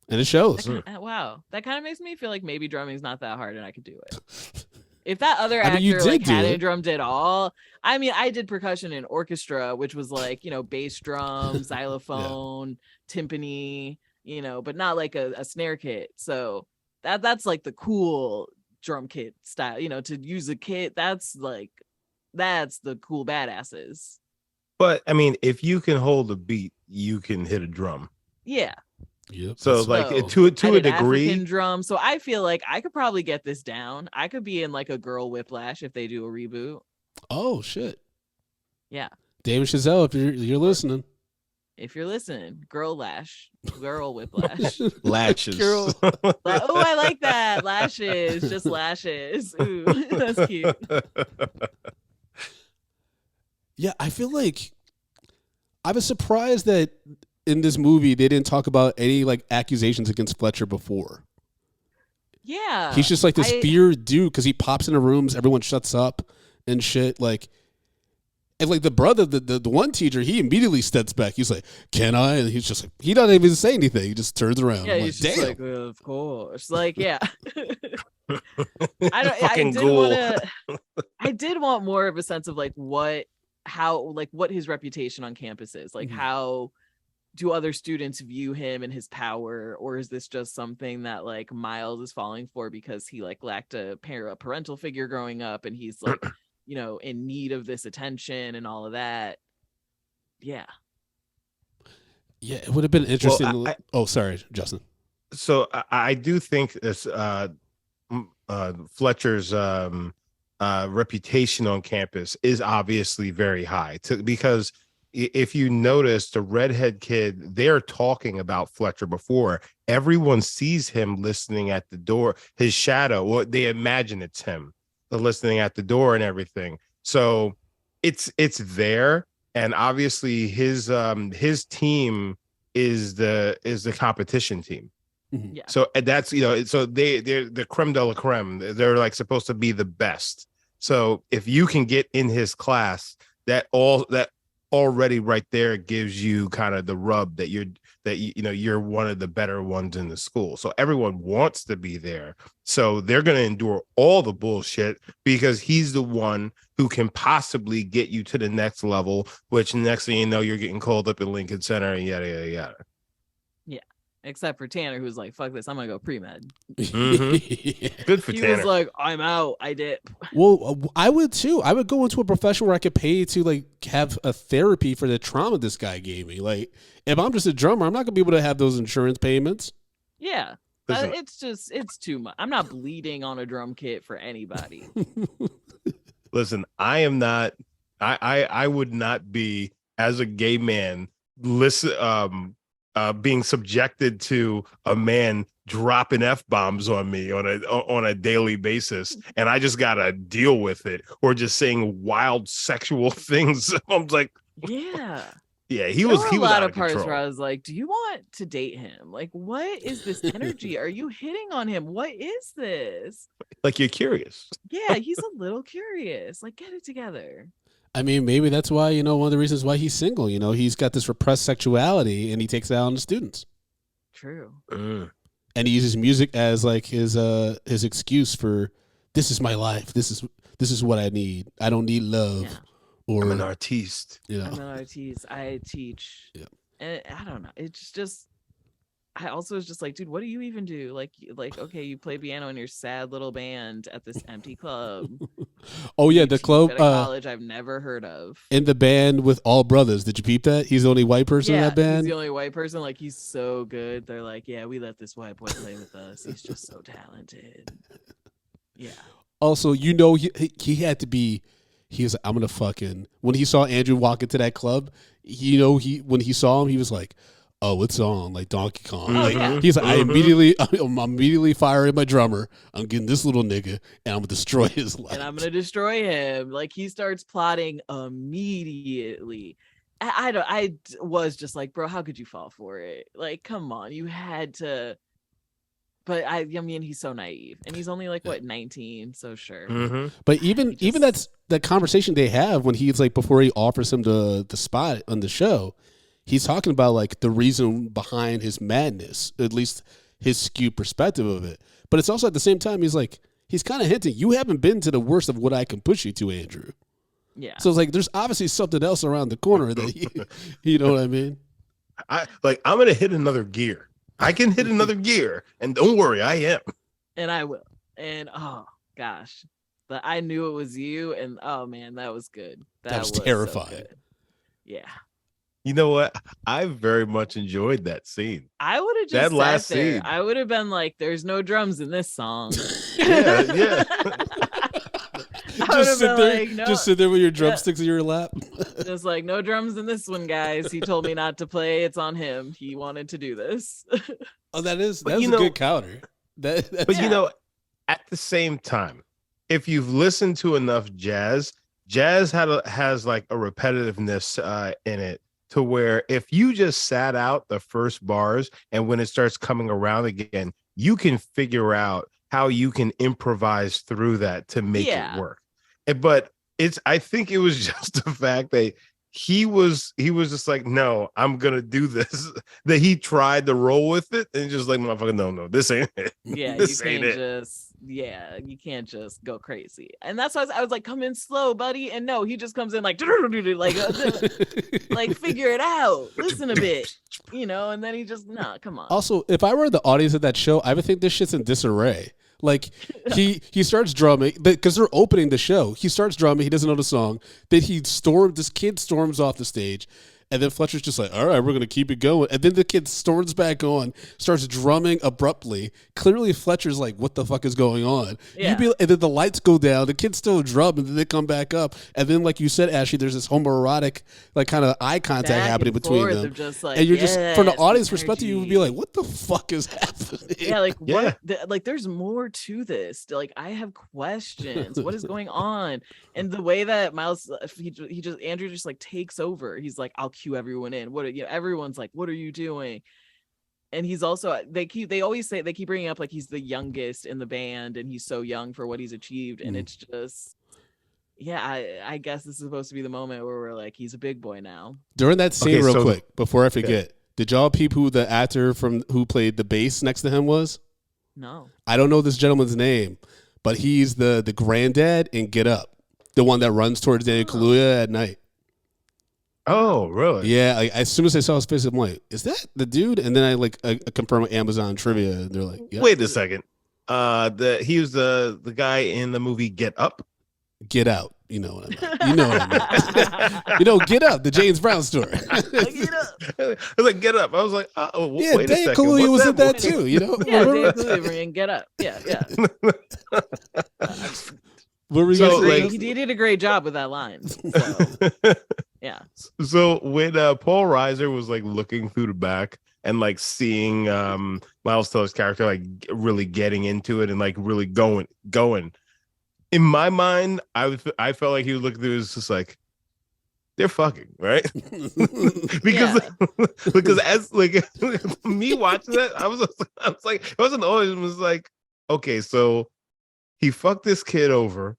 and it shows. Wow, that kind of makes me feel like maybe drumming's not that hard, and I could do it. If that other actor hadn't drummed at all, I mean, I did percussion in orchestra, which was like bass drum, xylophone, timpani, but not like a snare kit. So that's like the cool drum kit style, to use a kit, that's the cool badasses. But I mean, if you can hold a beat, you can hit a drum. So like to a degree, African drum. So I feel like I could probably get this down. I could be in like a girl Whiplash if they do a reboot. Oh shit. Yeah, David Chazelle, if you're listening. If you're listening, girl Whiplash. Lashes. I like that. Lashes, just lashes. Ooh, that's cute. Yeah, I feel like I was surprised that in this movie they didn't talk about any like accusations against Fletcher before. Yeah, he's just like this feared dude because he pops into rooms, everyone shuts up and shit. Like, and like the brother, the one teacher, he immediately steps back. He's like, "Can I?" And he's just like, he doesn't even say anything. He just turns around. Yeah, he's just damn. like, of course. Like, yeah. I did want more of a sense of like what his reputation on campus is, like how do other students view him and his power, or is this just something that like Miles is falling for because he like lacked a parental figure growing up and he's like, you know, in need of this attention and all of that? Yeah, it would have been interesting. Sorry, Justin. So I do think this Fletcher's reputation on campus is obviously very high because if you notice the redhead kid, they're talking about Fletcher before. Everyone sees him listening at the door, his shadow, or they imagine it's him listening at the door and everything. So it's there. And obviously his team is the competition team. Mm-hmm. yeah. So that's, you know, so they're the creme de la creme. They're like supposed to be the best. So if you can get in his class, that already right there gives you kind of the rub that you're one of the better ones in the school. So everyone wants to be there. So they're going to endure all the bullshit because he's the one who can possibly get you to the next level, which next thing you know, you're getting called up in Lincoln Center and yada, yada, yada. Except for Tanner, who's like, fuck this, I'm gonna go pre-med. Mm-hmm. Good for He Tanner. was like, I'm out, I dip. Well, I would too. I would go into a profession where I could pay to like have a therapy for the trauma this guy gave me. Like, if I'm just a drummer, I'm not gonna be able to have those insurance payments. Yeah. It's too much. I'm not bleeding on a drum kit for anybody. Listen, I am not. I would not be, as a gay man, being subjected to a man dropping F-bombs on me on a daily basis, and I just gotta deal with it, or just saying wild sexual things. I'm like, Yeah. He was a lot out of parts control. where I was like, do you want to date him? Like, what is this energy? Are you hitting on him? What is this? Like, you're curious. Yeah, he's a little curious. Like, get it together. I mean, maybe that's why, you know, one of the reasons why he's single. You know, he's got this repressed sexuality and he takes it out on the students. True. Mm. And he uses music as like his excuse for, this is my life. This is what I need. I don't need love. Yeah. Or I'm an artiste. You know. I'm an artiste. I teach. Yeah. And I don't know. It's just I also was just like, dude, what do you even do? Like, okay, you play piano in your sad little band at this empty club. Oh yeah, the club at a college I've never heard of. In the band with all brothers. Did you peep that? He's the only white person in that band. He's the only white person. Like, he's so good. They're like, yeah, we let this white boy play with us. He's just so talented. Yeah. Also, you know, he had to be. He was like, I'm gonna fucking. When he saw Andrew walk into that club, you know, when he saw him, he was like, oh, it's on, like Donkey Kong. Oh, like, yeah. He's like, I'm immediately firing my drummer. I'm getting this little nigga, and I'm gonna destroy his life. And I'm gonna destroy him. Like, he starts plotting immediately. I was just like, bro, how could you fall for it? Like, come on, you had to. But I mean, he's so naive, and he's only like 19, so sure. Mm-hmm. But even that's that conversation they have when he's like, before he offers him the spot on the show, he's talking about like the reason behind his madness, at least his skewed perspective of it. But it's also at the same time, he's kind of hinting, you haven't been to the worst of what I can push you to, Andrew. Yeah. So it's like there's obviously something else around the corner that you know what I mean? I'm gonna hit another gear. I can hit another gear, and don't worry, I am. And I will. And oh gosh, but I knew it was you, and oh man, that was good. That was terrifying. So good. Yeah. You know what? I very much enjoyed that scene. I would have just that last sat there. scene. I would have been like, "There's no drums in this song." Yeah. Just sit there with your drumsticks in your lap. Just like, no drums in this one, guys. He told me not to play. It's on him. He wanted to do this. Oh, that's a good counter. You know, at the same time, if you've listened to enough jazz has like a repetitiveness in it, to where if you just sat out the first bars and when it starts coming around again, you can figure out how you can improvise through that to make it work. But I think it was just the fact that he was just like, no, I'm gonna do this. That he tried to roll with it and just like, motherfucker, no, this ain't it. Yeah, this you ain't can't it. you can't just go crazy. And that's why I was like, come in slow, buddy. And no, he just comes in like, like figure it out. Listen a bit. and then he just come on. Also, if I were the audience of that show, I would think this shit's in disarray. Like he starts drumming because they're opening the show. He starts drumming. He doesn't know the song. Then this kid storms off the stage. And then Fletcher's just like, all right, we're going to keep it going. And then the kid storms back on, starts drumming abruptly. Clearly, Fletcher's like, what the fuck is going on? Yeah. And then the lights go down. The kids still drum, and then they come back up. And then, like you said, Ashley, there's this homoerotic, like, kind of eye contact happening between them. Just like, and you're just, from the audience energy. perspective, you would be like, what the fuck is happening? Yeah, like, what? Like, there's more to this. Like, I have questions. What is going on? And the way that Miles, Andrew just, like, takes over. He's like, I'll cue everyone in. Everyone's like, what are you doing? And he's also, they keep bringing up like he's the youngest in the band and he's so young for what he's achieved. And it's just, I guess this is supposed to be the moment where we're like, he's a big boy now. During that scene, real quick, before I forget, did y'all peep who the actor who played the bass next to him was? No. I don't know this gentleman's name, but he's the granddad in Get Up, the one that runs towards Daniel Kaluuya at night. Oh, really? Yeah. Like, as soon as I saw his face, I'm like, "Is that the dude?" And then I confirm with Amazon trivia, and they're like, "Yep." Wait a second. He was the guy in the movie Get Up. Get Out. You know what I mean? You know what I mean? Get Up, the James Brown story. Get Up. I was like, Get Up. I was like, yeah, wait Daniel a second. Kaluuya was in that too. Yeah, Daniel Kaluuya and Get Up. Yeah. What were you saying? He did a great job with that line. So. Yeah. So when Paul Reiser was like looking through the back and like seeing Miles Teller's character like really getting into it and like really going, in my mind, I felt like he was looking through it, was just like, they're fucking, right? because as like me watching that, I was like, it wasn't always, it was like, okay, so he fucked this kid over.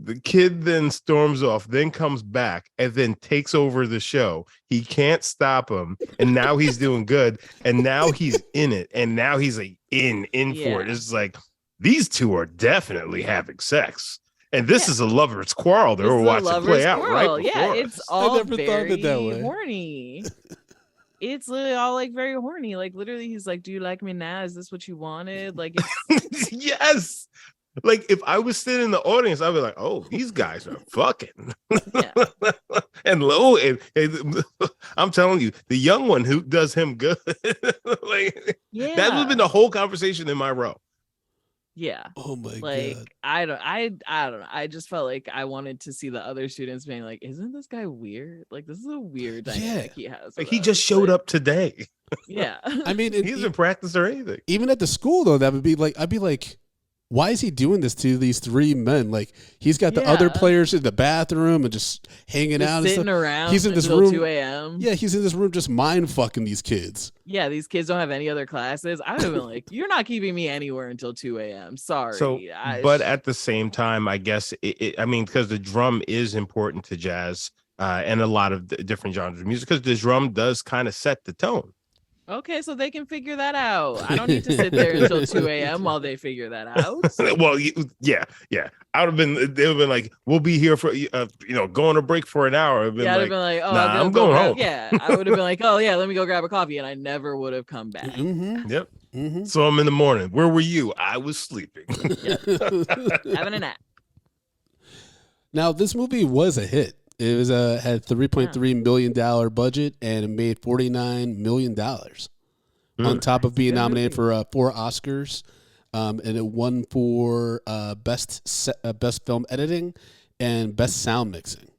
The kid then storms off, then comes back, and then takes over the show. He can't stop him, and now he's doing good, and now he's in it, and now he's like in for it. It's like these two are definitely having sex, and this is a lover's quarrel that we're watching play out right before it's all very horny. It's literally all like very horny. Like literally, he's like, "Do you like me now? Is this what you wanted?" Like, yes. Like if I was sitting in the audience, I'd be like, "Oh, these guys are fucking." And low, and I'm telling you, the young one who does him good, that would have been the whole conversation in my row. Yeah. Oh my god. I don't know. I just felt like I wanted to see the other students being like, "Isn't this guy weird? Like this is a weird dynamic he has." Like he just showed up today. Yeah. I mean, he hasn't practiced or anything. Even at the school though, that would be like, I'd be like, why is he doing this to these three men? Like he's got the other players in the bathroom and just hanging out and sitting around. He's in this room 2 a.m. Yeah, he's in this room just mind fucking these kids. Yeah, these kids don't have any other classes. I would have been like, you're not keeping me anywhere until 2 a.m. Sorry. So, but at the same time, I guess I mean, because the drum is important to jazz and a lot of different genres of music, because the drum does kind of set the tone. Okay, so they can figure that out. I don't need to sit there until 2 a.m. while they figure that out. Well, yeah. I would have been. They would have been like, "We'll be here for go on a break for an hour." I'd been like, "Oh, nah, I'm going home." Yeah, I would have been like, "Oh yeah, let me go grab a coffee," and I never would have come back. Mm-hmm. Yep. Mm-hmm. So I'm in the morning. Where were you? I was sleeping, having a nap. Now this movie was a hit. It was had $3.3 million budget and it made $49 million on top of being nominated for 4 Oscars, and it won for best film editing and best sound mixing.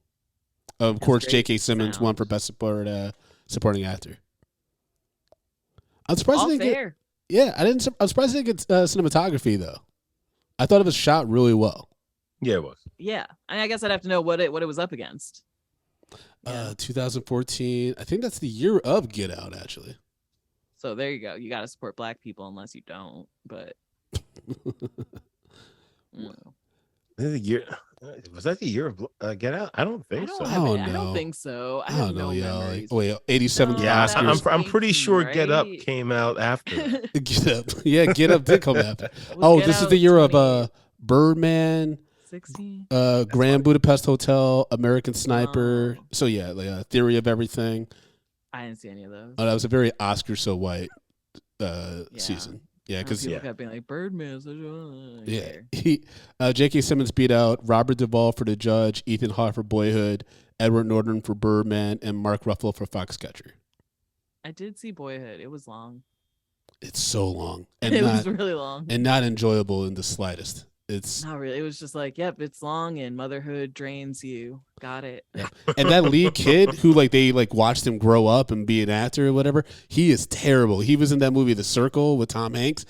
Of course, J.K. Simmons won for best supporting actor. I'm surprised all it didn't fair. I'm surprised it didn't get cinematography though. I thought it was shot really well. Yeah, it was. Yeah, I guess I'd have to know what it was up against. 2014. I think that's the year of Get Out, actually. So there you go. You got to support Black people unless you don't. But the year was that the year of Get Out? I don't think so. I don't think so. I don't know, y'all. Wait, 87. Yeah, Oscars. I'm pretty sure Get Up came out after. Get Up. Yeah, Get Up did come after. This is the year of Birdman. 16. Grand Budapest Hotel, American Sniper. So yeah, like Theory of Everything. I didn't see any of those. That was a very Oscar so white season. Yeah, because people kept being like Birdman. J.K. Simmons beat out Robert Duvall for The Judge, Ethan Hawke for Boyhood, Edward Norton for Birdman, and Mark Ruffalo for Foxcatcher. I did see Boyhood. It was long. It's so long, and it was really long, and not enjoyable in the slightest. It's not really. It was just like, yep, it's long, and motherhood drains you. Got it. Yep. And that lead kid who they watched him grow up and be an actor or whatever, he is terrible. He was in that movie The Circle with Tom Hanks.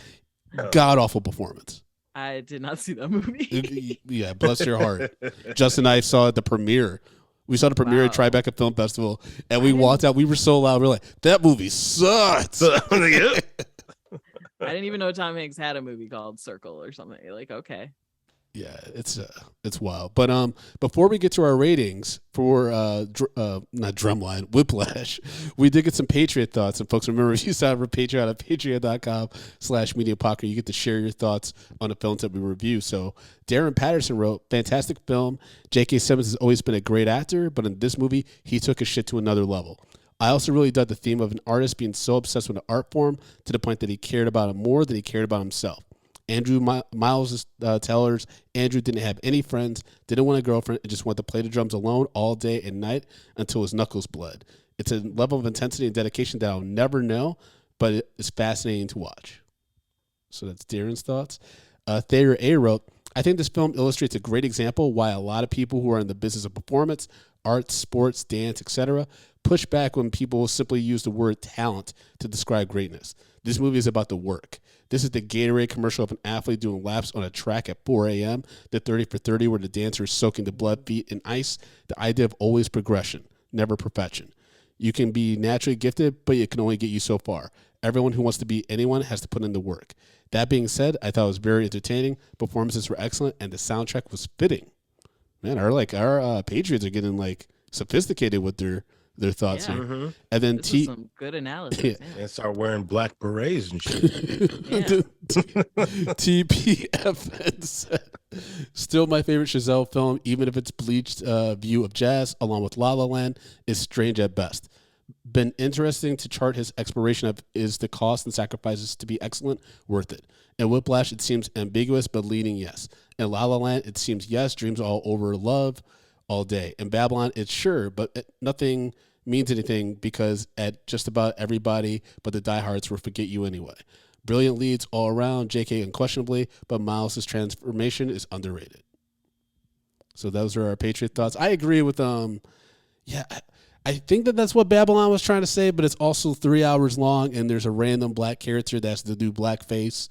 God awful performance. I did not see that movie. Yeah, bless your heart. Justin and I saw at the premiere. We saw the premiere at Tribeca Film Festival, and we walked out. We were so loud. We were like, that movie sucks. I didn't even know Tom Hanks had a movie called Circle or something. Like, okay. Yeah, it's wild. But before we get to our ratings for not Drumline, Whiplash, we did get some Patriot thoughts. And folks, remember, if you sign up for Patreon at patreon.com/MediaPocket, you get to share your thoughts on the films that we review. So Darren Patterson wrote, fantastic film. J.K. Simmons has always been a great actor, but in this movie, he took his shit to another level. I also really dug the theme of an artist being so obsessed with an art form to the point that he cared about it more than he cared about himself. Andrew Miles tellers Andrew didn't have any friends, didn't want a girlfriend, and just wanted to play the drums alone all day and night until his knuckles bled. It's a level of intensity and dedication that I'll never know, but it's fascinating to watch. So that's Darren's thoughts. Thayer A wrote, I think this film illustrates a great example why a lot of people who are in the business of performance, arts, sports, dance, etc., push back when people simply use the word talent to describe greatness. This movie is about the work. This is the Gatorade commercial of an athlete doing laps on a track at 4 a.m., the 30 for 30 where the dancer is soaking the blood, feet in ice, the idea of always progression, never perfection. You can be naturally gifted, but it can only get you so far. Everyone who wants to be anyone has to put in the work. That being said, I thought it was very entertaining. Performances were excellent, and the soundtrack was fitting. Man, our Patriots are getting sophisticated with their thoughts here. Mm-hmm. And then this is some good analysis. Yeah. And start wearing black berets and shit. TPFN said, still my favorite Chazelle film, even if its bleached view of jazz, along with La La Land, is strange at best. Been interesting to chart his exploration of is the cost and sacrifices to be excellent worth it. In Whiplash, it seems ambiguous but leaning yes. In La La Land, it seems yes, dreams all over love all day. In Babylon, it's sure, but nothing means anything because at just about everybody but the diehards will forget you anyway. Brilliant leads all around, JK unquestionably, but Miles' transformation is underrated. So those are our Patriot thoughts. I agree with I think that's what Babylon was trying to say, but it's also 3 hours long, and there's a random black character that's to do blackface.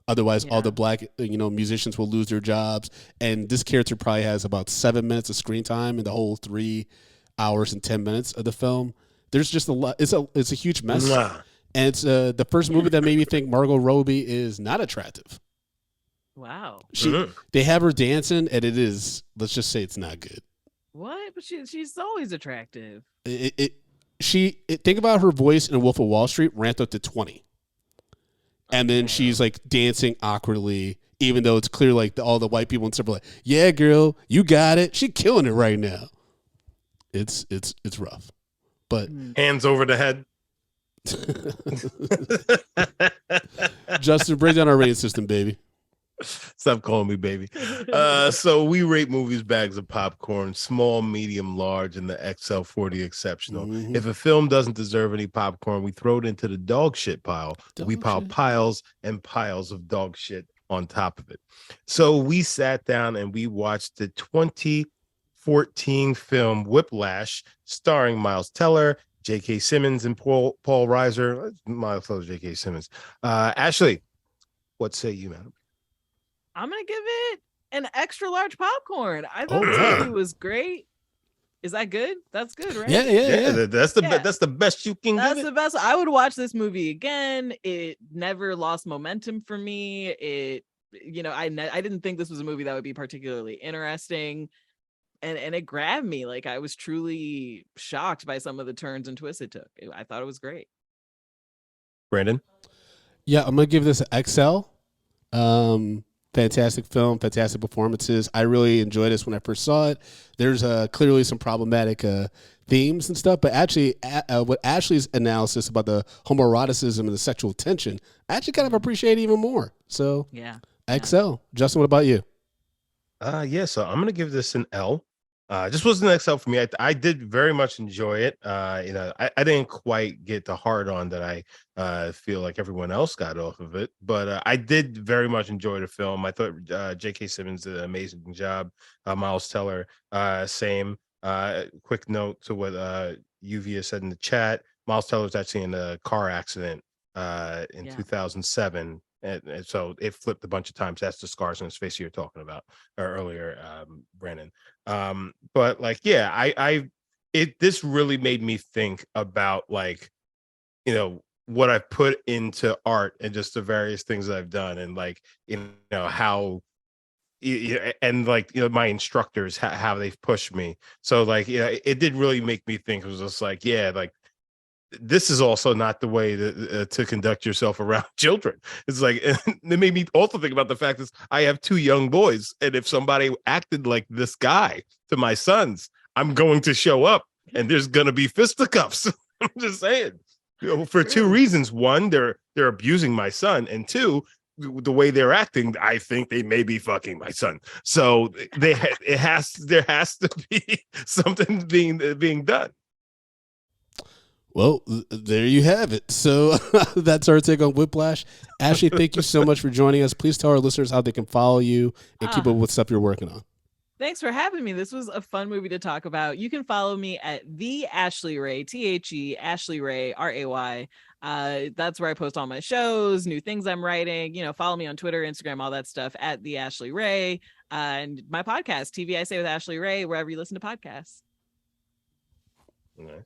Otherwise, all the black musicians will lose their jobs, and this character probably has about 7 minutes of screen time in the whole 3 hours and 10 minutes of the film. There's just a lot. It's a huge mess, and it's the first movie that made me think Margot Robbie is not attractive. Wow, they have her dancing, and it is. Let's just say it's not good. What? But she's always attractive. Think about her voice in Wolf of Wall Street ramped up to 20. And then she's dancing awkwardly, even though it's clear all the white people and stuff are like, yeah, girl, you got it. She's killing it right now. It's rough. But hands over the head. Justin, break down our rating system, baby. Stop calling me baby. So we rate movies bags of popcorn, small, medium, large, and the XL40 exceptional. Mm-hmm. If a film doesn't deserve any popcorn, we throw it into the dog shit pile. We pile piles and piles of dog shit on top of it. So we sat down and we watched the 2014 film Whiplash, starring Miles Teller, J.K. Simmons, and Paul Reiser. Miles Teller, J.K. Simmons. Ashely, what say you, madam? I'm gonna give it an extra large popcorn. I thought the movie was great. Is that good? That's good, right? Yeah. That's the best you can. That's the best. I would watch this movie again. It never lost momentum for me. I didn't think this was a movie that would be particularly interesting, and it grabbed me. I was truly shocked by some of the turns and twists it took. I thought it was great. Brandon? Yeah, I'm gonna give this an XL. Fantastic film, fantastic performances. I really enjoyed this when I first saw it. There's clearly some problematic themes and stuff, but actually, what Ashely's analysis about the homoeroticism and the sexual tension, I actually kind of appreciate even more. So, yeah. XL. Justin, what about you? So I'm gonna give this an L. Just wasn't an XL for me. I did very much enjoy it. I didn't quite get the hard on that I feel like everyone else got off of it, but I did very much enjoy the film. I thought J.K. Simmons did an amazing job. Miles Teller, same. Quick note to what Uvia said in the chat. Miles Teller was actually in a car accident in 2007. And so it flipped a bunch of times. That's the scars on his face you were talking about earlier, Brandon. But like, this really made me think about like, what I've put into art and just the various things that I've done, and like, how, and like, my instructors, how they've pushed me. So like, it did really make me think. It was just like, like, this is also not the way to conduct yourself around children. It's like, it made me also think about the fact that I have 2 young boys, and if somebody acted like this guy to my sons, I'm going to show up and there's going to be fisticuffs. I'm just saying, for 2 reasons. 1, they're abusing my son, and 2, the way they're acting, I think they may be fucking my son. So there has to be something being done. Well, there you have it. So that's our take on Whiplash. Ashely, thank you so much for joining us. Please tell our listeners how they can follow you and keep up with stuff you're working on. Thanks for having me. This was a fun movie to talk about. You can follow me at the Ashely Ray, THE Ashely Ray, RAY. That's where I post all my shows, new things I'm writing. Follow me on Twitter, Instagram, all that stuff at the Ashely Ray, and my podcast, TV I Say with Ashely Ray, wherever you listen to podcasts.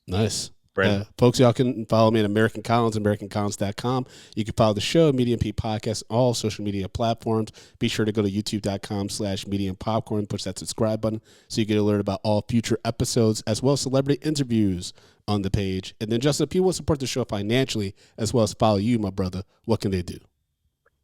Nice. Folks, y'all can follow me at American Collins, AmericanCollins.com. You can follow the show, Medium P Podcast, on all social media platforms. Be sure to go to youtube.com/Medium Popcorn, push that subscribe button so you get alert about all future episodes, as well as celebrity interviews on the page. And then, Justin, if people want to support the show financially, as well as follow you, my brother, what can they do?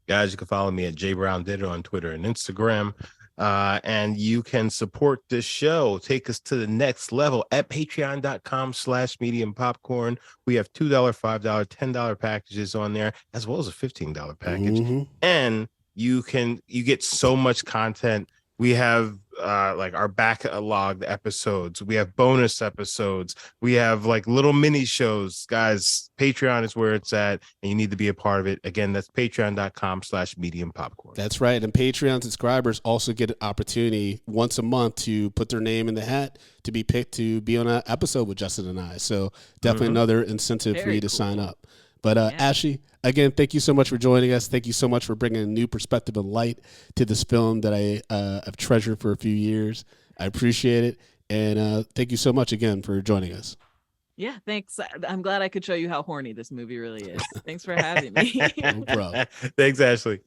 Guys, you can follow me at JBrownDidder on Twitter and Instagram. And you can support this show, take us to the next level at patreon.com/medium popcorn. We have $2, $5, $10 packages on there, as well as a $15 package. And you get so much content. We have like our backlog episodes. We have bonus episodes. We have like little mini shows. Guys, Patreon is where it's at, and you need to be a part of it. Again, that's patreon.com/medium popcorn. That's right. And Patreon subscribers also get an opportunity once a month to put their name in the hat to be picked to be on an episode with Justin and I. So definitely another incentive for you to sign up. But Ashely, again, thank you so much for joining us. Thank you so much for bringing a new perspective and light to this film that I've treasured for a few years. I appreciate it. And thank you so much again for joining us. Yeah, thanks. I'm glad I could show you how horny this movie really is. Thanks for having me. No problem. Thanks, Ashely.